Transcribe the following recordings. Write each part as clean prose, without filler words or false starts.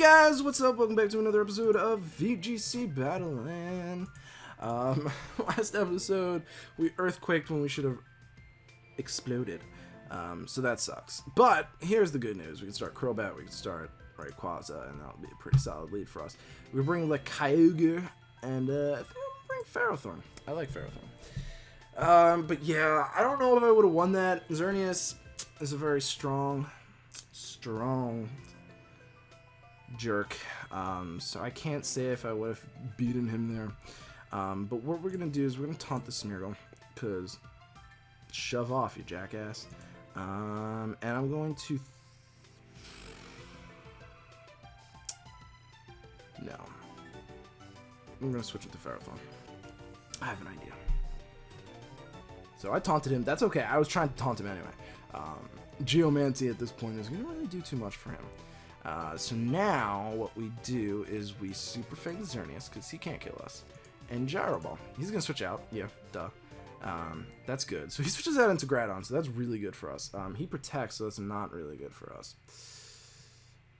guys, what's up? Welcome back to another episode of VGC Battleland. Last episode, we earthquaked when we should have exploded. So that sucks. But here's the good news. We can start Crobat, we can start Rayquaza, and that'll be a pretty solid lead for us. We bring like Kyogre, and I think we'll bring Ferrothorn. I like Ferrothorn. But yeah, I don't know if I would have won that. Xerneas is a very strong jerk, so I can't say if I would have beaten him there. But what we're gonna do is we're gonna taunt the Smeargle, cause shove off, you jackass. And I'm going to no, I'm gonna switch it to Ferrothorn. I have an idea. So I taunted him. That's okay. I was trying to taunt him anyway. Geomancy at this point is gonna really do too much for him. So now what we do is we Super Fake the Xerneas, because he can't kill us, and Gyro Ball. He's going to switch out. Yeah, duh. That's good. So he switches out into Groudon, so that's really good for us. He protects, so that's not really good for us.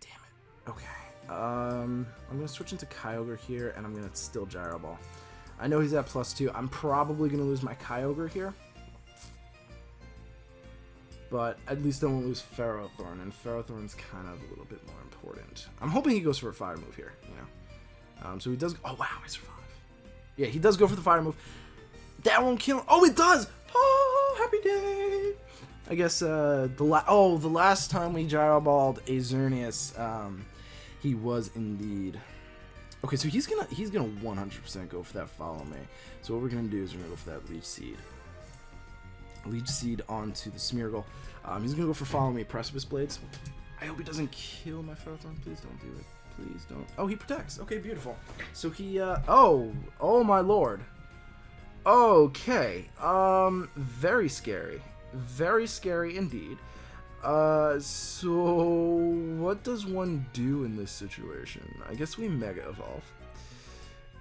Damn it. Okay. I'm going to switch into Kyogre here, and I'm going to still Gyro Ball. I know he's at +2. I'm probably going to lose my Kyogre here. But at least I won't lose Ferrothorn, and Ferrothorn's kind of a little bit more important. I'm hoping he goes for a fire move here, you know. So he does. Oh wow, I survived. Yeah, he does go for the fire move. That won't kill him. Oh, it does. Oh, happy day. I guess the last time we gyro balled a Xerneas, he was indeed. Okay, so he's gonna 100% go for that follow me. So what we're gonna do is we're gonna go for that Leech Seed. Leech Seed onto the Smeargle. He's gonna go for follow me Precipice Blades. I hope he doesn't kill my Ferrothorn. Please don't do it. Please don't. Oh, he protects. Okay, beautiful. So he oh my lord. Okay. Very scary. Very scary indeed. So what does one do in this situation? I guess we Mega Evolve.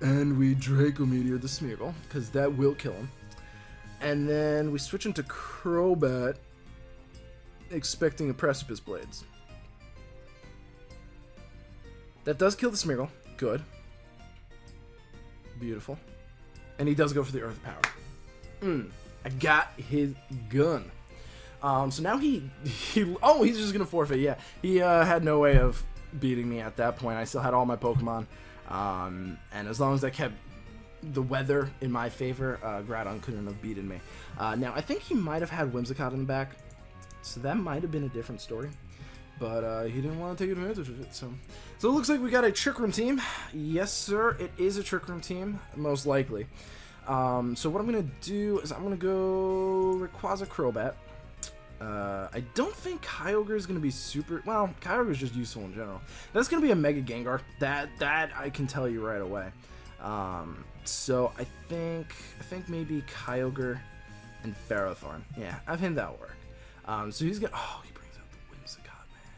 And we Draco Meteor the Smeargle, because that will kill him. And then we switch into Crobat, expecting a Precipice Blades. That does kill the Smeargle. Good. Beautiful. And he does go for the Earth Power. I got his gun. So now he's just going to forfeit. Yeah, he had no way of beating me at that point. I still had all my Pokemon. And as long as I kept the weather in my favor, Groudon couldn't have beaten me. Now, I think he might have had Whimsicott in the back, so that might have been a different story. But he didn't want to take advantage of it. So it looks like we got a Trick Room team. Yes, sir, it is a Trick Room team, most likely. So what I'm going to do is I'm going to go Rayquaza Crobat. I don't think Kyogre is going to be super... Well, Kyogre is just useful in general. That's going to be a Mega Gengar. That I can tell you right away. So I think maybe Kyogre and Ferrothorn. Yeah, I think that'll work. So he's gonna. Oh, he brings out the Whimsicott, man.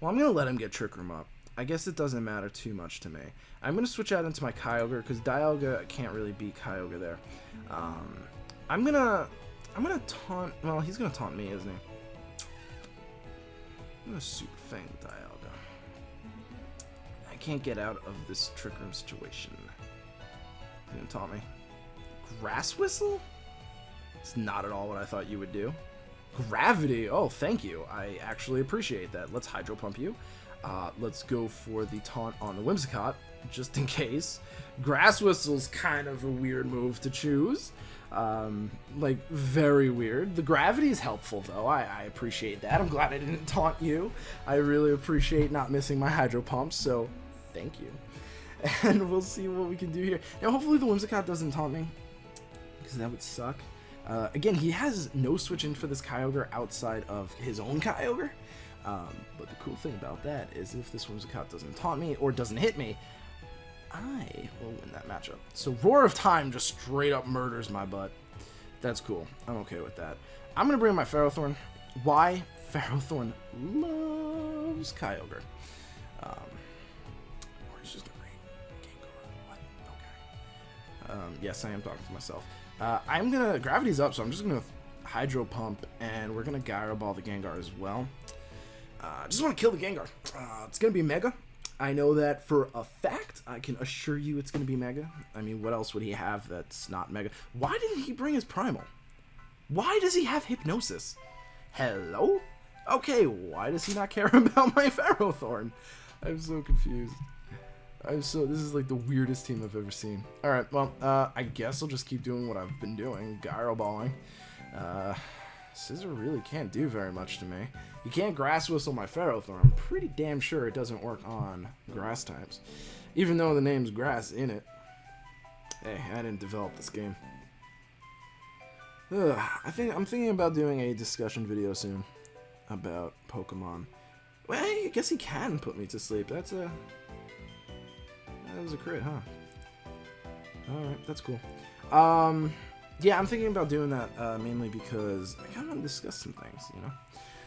Well, I'm gonna let him get Trick Room up. I guess it doesn't matter too much to me. I'm gonna switch out into my Kyogre because Dialga can't really beat Kyogre there. I'm gonna taunt. Well, he's gonna taunt me, isn't he? I'm gonna Super Fang Dialga. I can't get out of this Trick Room situation. He's gonna taunt me. Grass Whistle? It's not at all what I thought you would do. Gravity. Oh, thank you. I actually appreciate that. Let's Hydro Pump you. Let's go for the taunt on the Whimsicott, just in case. Grass Whistle's kind of a weird move to choose. Like, very weird. The gravity is helpful, though. I appreciate that. I'm glad I didn't taunt you. I really appreciate not missing my Hydro Pumps, so thank you. And we'll see what we can do here. Now, hopefully the Whimsicott doesn't taunt me, because that would suck. Again, he has no switch in for this Kyogre outside of his own Kyogre. But the cool thing about that is if this Whimsicott doesn't taunt me or doesn't hit me, I will win that matchup. So Roar of Time just straight up murders my butt. That's cool. I'm okay with that. I'm going to bring my Ferrothorn. Why? Ferrothorn loves Kyogre. Or he's just going to bring Gengar. What? Okay. Yes, I am talking to myself. I'm going to... Gravity's up, so I'm just going to Hydro Pump, and we're going to Gyro Ball the Gengar as well. Just want to kill the Gengar. It's going to be Mega. I know that for a fact. I can assure you it's going to be Mega. I mean, what else would he have that's not Mega? Why didn't he bring his Primal? Why does he have Hypnosis? Hello? Okay, why does he not care about my Ferrothorn? I'm so confused. This is like the weirdest team I've ever seen. Alright, well, I guess I'll just keep doing what I've been doing. Gyro Balling. Scissor really can't do very much to me. You can't Grass Whistle my Ferrothorn. I'm pretty damn sure it doesn't work on grass types. Even though the name's Grass in it. Hey, I didn't develop this game. I'm thinking about doing a discussion video soon about Pokemon. Well, I guess he can put me to sleep. That was a crit, huh? Alright, that's cool. Yeah, I'm thinking about doing that mainly because I kind of want to discuss some things, you know?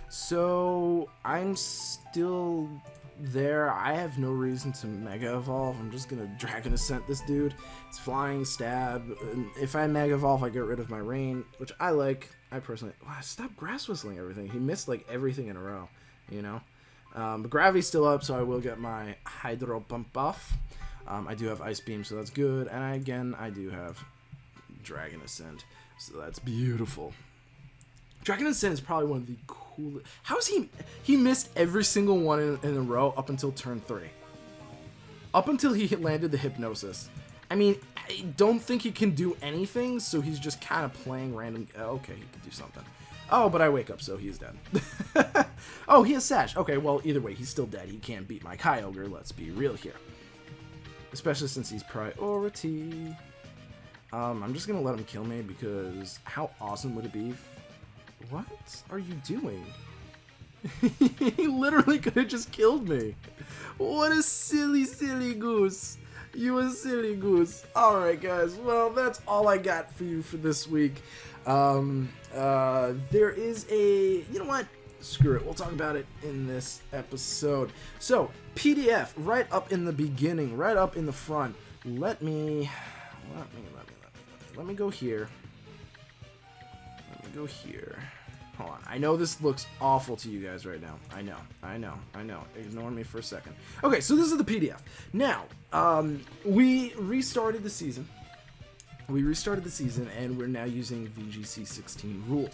So, I'm still there. I have no reason to Mega Evolve. I'm just going to Dragon Ascent this dude. It's Flying, Stab. And if I Mega Evolve, I get rid of my Rain, which I like. I personally... Wow, stop Grass Whistling everything. He missed, like, everything in a row, you know? But Gravity's still up, so I will get my Hydro Pump buff. I do have Ice Beam, so that's good. And I do have Dragon Ascent, so that's beautiful. Dragon Ascent is probably one of the coolest. How is he missed every single one in a row up until turn 3. Up until he landed the Hypnosis. I mean, I don't think he can do anything, so he's just kind of playing random. Okay, he can do something. Oh, but I wake up, so he's dead. Oh, he has Sash. Okay, well, either way, he's still dead. He can't beat my Kyogre, let's be real here. Especially since he's priority. I'm just gonna let him kill me because how awesome would it be? What are you doing? He literally could have just killed me. What a silly, silly goose. You a silly goose. Alright, guys. Well, that's all I got for you for this week. There is a... You know what? Screw it. We'll talk about it in this episode. So, PDF, right up in the beginning, right up in the front. Let me go here. Let me go here. Hold on. I know this looks awful to you guys right now. I know. Ignore me for a second. Okay, so this is the PDF. Now, we restarted the season. And we're now using VGC 16 rules.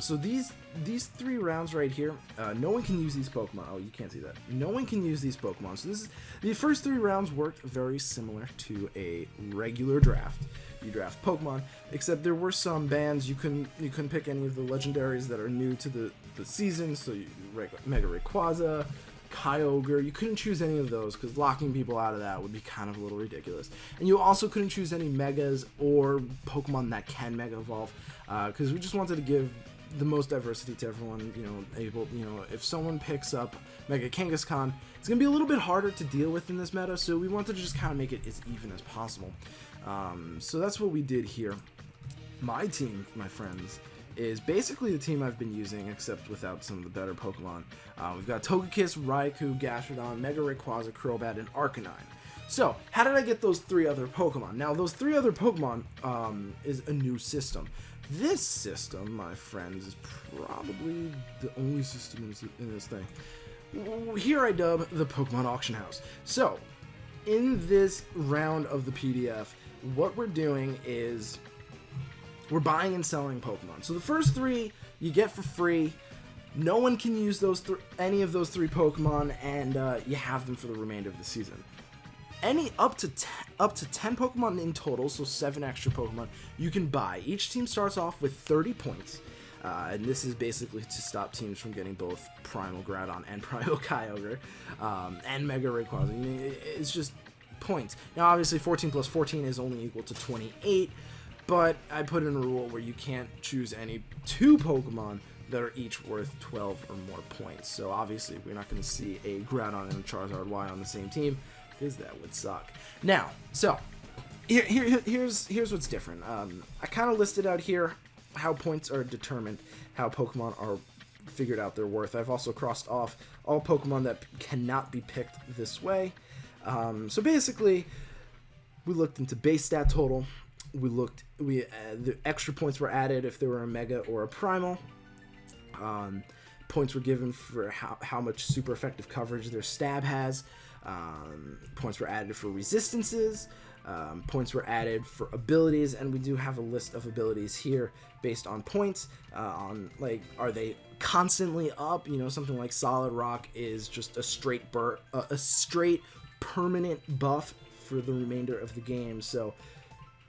So these 3 rounds right here, no one can use these Pokemon. Oh, you can't see that. No one can use these Pokemon. So the first 3 rounds worked very similar to a regular draft. You draft Pokemon, except there were some bans. You couldn't pick any of the legendaries that are new to the season. So Mega Rayquaza, Kyogre, you couldn't choose any of those because locking people out of that would be kind of a little ridiculous. And you also couldn't choose any Megas or Pokemon that can Mega Evolve because we just wanted to give the most diversity to everyone. If someone picks up Mega Kangaskhan, it's gonna be a little bit harder to deal with in this meta. So we wanted to just kind of make it as even as possible. So that's what we did here. My team, my friends, is basically the team I've been using, except without some of the better Pokemon. We've got Togekiss, Raikou, Gastrodon, Mega Rayquaza, Crobat, and Arcanine. So, how did I get those 3 other Pokemon? Now, those 3 other Pokemon is a new system. This system, my friends, is probably the only system in this thing. Here I dub the Pokemon Auction House. So, in this round of the PDF, what we're doing is we're buying and selling Pokemon. So the first 3 you get for free. No one can use any of those 3 Pokemon, and you have them for the remainder of the season. Up to 10 Pokemon in total, so 7 extra Pokemon, you can buy. Each team starts off with 30 points, and this is basically to stop teams from getting both Primal Groudon and Primal Kyogre, and Mega Rayquaza. It's just points. Now, obviously, 14 plus 14 is only equal to 28, but I put in a rule where you can't choose any 2 Pokemon that are each worth 12 or more points. So obviously we're not going to see a Groudon and a Charizard Y on the same team, because that would suck. Now, so here's what's different. I kind of listed out here how points are determined, how Pokemon are figured out their worth. I've also crossed off all Pokemon that cannot be picked this way. So basically, we looked into base stat total. The extra points were added if they were a Mega or a Primal. Points were given for how much super effective coverage their stab has. Points were added for resistances. Points were added for abilities, and we do have a list of abilities here based on points. On like, are they constantly up? You know, something like Solid Rock is just a straight permanent buff for the remainder of the game. So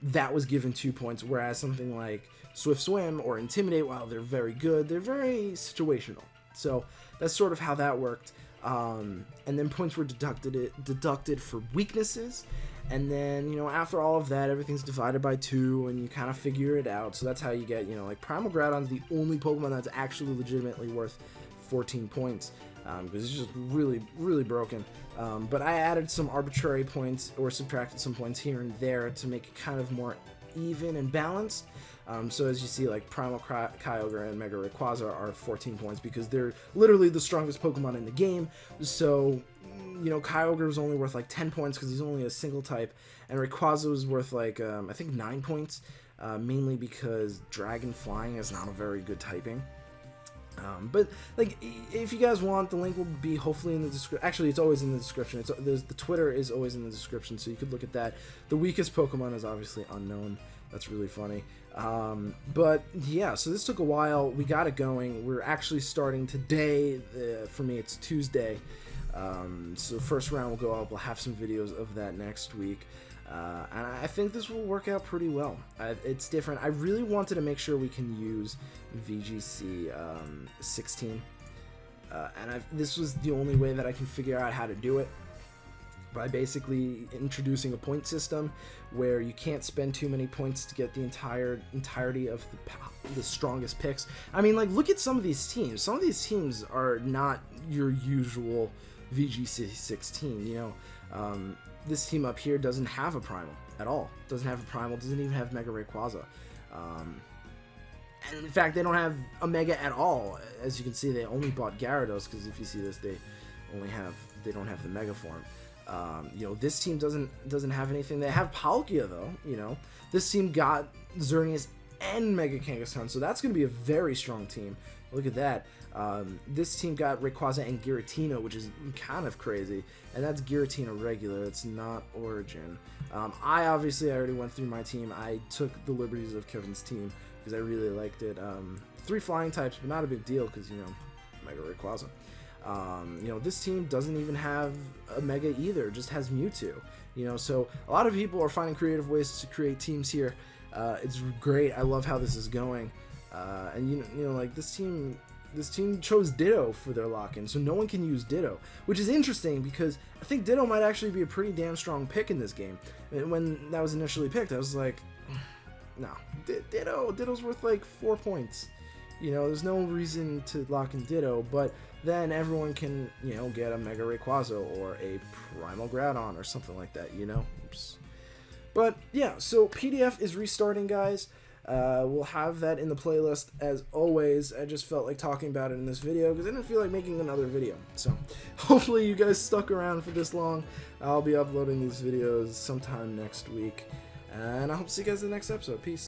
that was given 2 points, whereas something like Swift Swim or Intimidate, while they're very good, they're very situational. So that's sort of how that worked. And then points were deducted for weaknesses, and then, you know, after all of that, everything's divided by 2, and you kind of figure it out. So that's how you get, you know, like Primal Groudon's the only Pokemon that's actually legitimately worth 14 points, because it's just really, really broken. But I added some arbitrary points or subtracted some points here and there to make it kind of more even and balanced. So as you see, like Primal Kyogre and Mega Rayquaza are 14 points because they're literally the strongest Pokemon in the game. So, you know, Kyogre is only worth like 10 points because he's only a single type, and Rayquaza was worth like I think 9 points, mainly because Dragon Flying is not a very good typing. But like, if you guys want, the link will be hopefully in the description. Actually, it's always in the description. The Twitter is always in the description, so you could look at that. The weakest Pokemon is obviously unknown. That's really funny. But yeah, so this took a while. We got it going. We're actually starting today. For me, it's Tuesday. So first round will go up. We'll have some videos of that next week. And I think this will work out pretty well. It's different. I really wanted to make sure we can use VGC 16. And this was the only way that I can figure out how to do it, by basically introducing a point system where you can't spend too many points to get the entirety of the strongest picks. I mean, like, look at some of these teams. Some of these teams are not your usual VGC 16, you know. This team up here doesn't have a Primal at all. Doesn't have a Primal, doesn't even have Mega Rayquaza. And in fact, they don't have a Mega at all. As you can see, they only bought Gyarados, because if you see this, they don't have the Mega form. You know, this team doesn't have anything. They have Palkia though, you know. This team got Xerneas and Mega Kangaskhan, so that's going to be a very strong team. Look at that. This team got Rayquaza and Giratina, which is kind of crazy, and that's Giratina regular. It's not Origin. I already went through my team. I took the liberties of Kevin's team because I really liked it. 3 flying types, but not a big deal because, you know, Mega Rayquaza. You know, this team doesn't even have a Mega either, just has Mewtwo. You know, so a lot of people are finding creative ways to create teams here. It's great. I love how this is going. And you know, like this team chose Ditto for their lock-in, so no one can use Ditto, which is interesting because I think Ditto might actually be a pretty damn strong pick in this game. And when that was initially picked, I was like, no, Ditto's worth like 4 points. You know, there's no reason to lock in Ditto, but then everyone can, you know, get a Mega Rayquaza or a Primal Groudon or something like that, you know? Oops. But yeah, so PDF is restarting, guys. We'll have that in the playlist as always. I just felt like talking about it in this video because I didn't feel like making another video. So hopefully you guys stuck around for this long. I'll be uploading these videos sometime next week. And I hope to see you guys in the next episode. Peace.